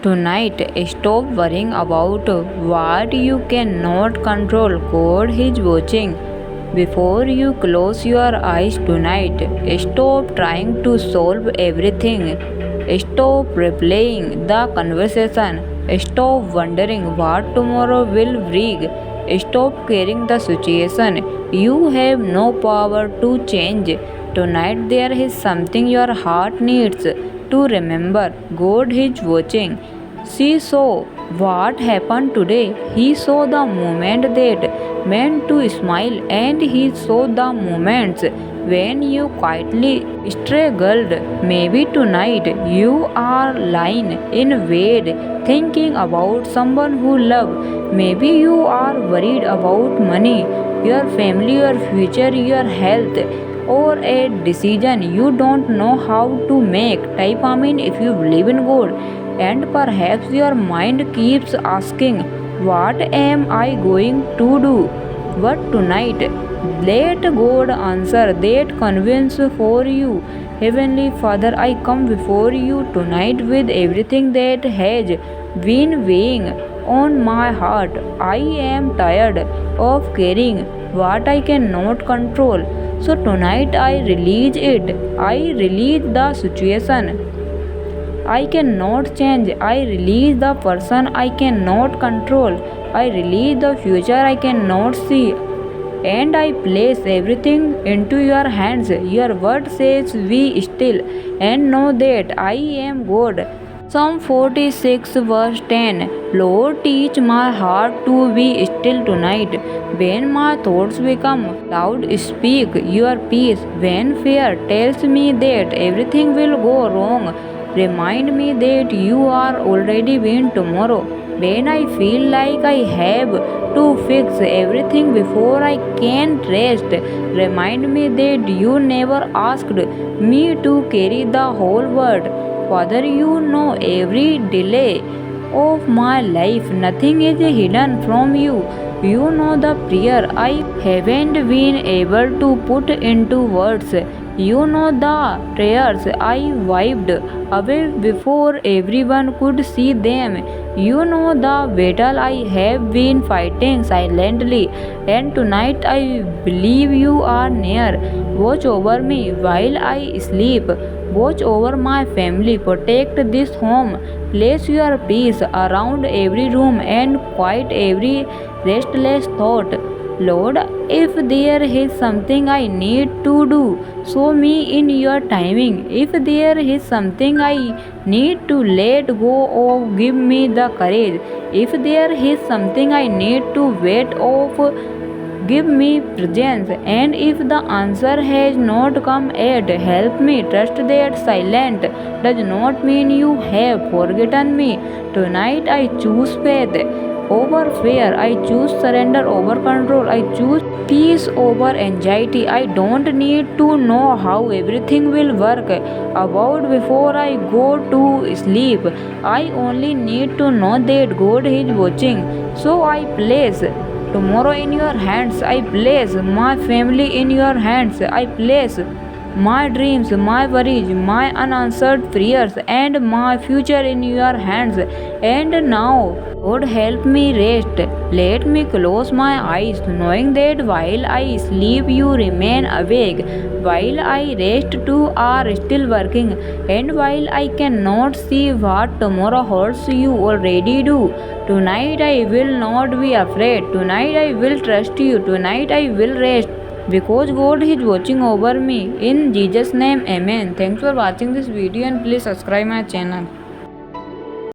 Tonight, stop worrying about what you cannot control. God is watching. Before you close your eyes tonight, stop trying to solve everything. Stop replaying the conversation. Stop wondering what tomorrow will bring. Stop carrying the situation. You have no power to change. Tonight, there is something your heart needs to remember. God is watching. She saw what happened today. He saw the moment that meant to smile, and he saw the moments when you quietly struggled. Maybe tonight you are lying in bed thinking about someone who love. Maybe you are worried about money, your family, your future, your health, or a decision you don't know how to make. Type Amen if you believe in God. And perhaps your mind keeps asking, what am I going to do? But tonight, let God answer that convince for you. Heavenly Father, I come before you tonight with everything that has been weighing on my heart. I am tired of carrying what I cannot control. So tonight I release it. I release the situation I cannot change. I release the person I cannot control. I release the future I cannot see. And I place everything into your hands. Your word says, be still and know that I am God. Psalm 46 verse 10. Lord, teach my heart to be still tonight. When my thoughts become loud, speak your peace. When fear tells me that everything will go wrong, remind me that you are already been tomorrow. When I feel like I have to fix everything before I can rest, remind me that you never asked me to carry the whole world. Father, you know every delay of my life. Nothing is hidden from you. You know the prayer I haven't been able to put into words. You know the tears I wiped away before everyone could see them. You know the battle I have been fighting silently, and tonight I believe you are near. Watch over me while I sleep. Watch over my family. Protect this home. Place your peace around every room and quiet every restless thought. Lord, if there is something I need to do, show me in your timing. If there is something I need to let go of, give me the courage. If there is something I need to wait off, give me presence. And if the answer has not come yet, help me trust that silent does not mean you have forgotten me. Tonight I choose faith over fear. I choose surrender over control. I choose peace over anxiety. I don't need to know how everything will work about before I go to sleep. I only need to know that God is watching. So I place tomorrow in your hands. I place my family in your hands. I place my dreams, my worries, my unanswered prayers, and my future in your hands. And now, Lord, help me rest. Let me close my eyes, knowing that while I sleep, you remain awake. While I rest, you are still working. And while I cannot see what tomorrow holds, you already do. Tonight I will not be afraid. Tonight I will trust you. Tonight I will rest because God is watching over me. In Jesus' name, amen. Thanks for watching this video and please subscribe my channel.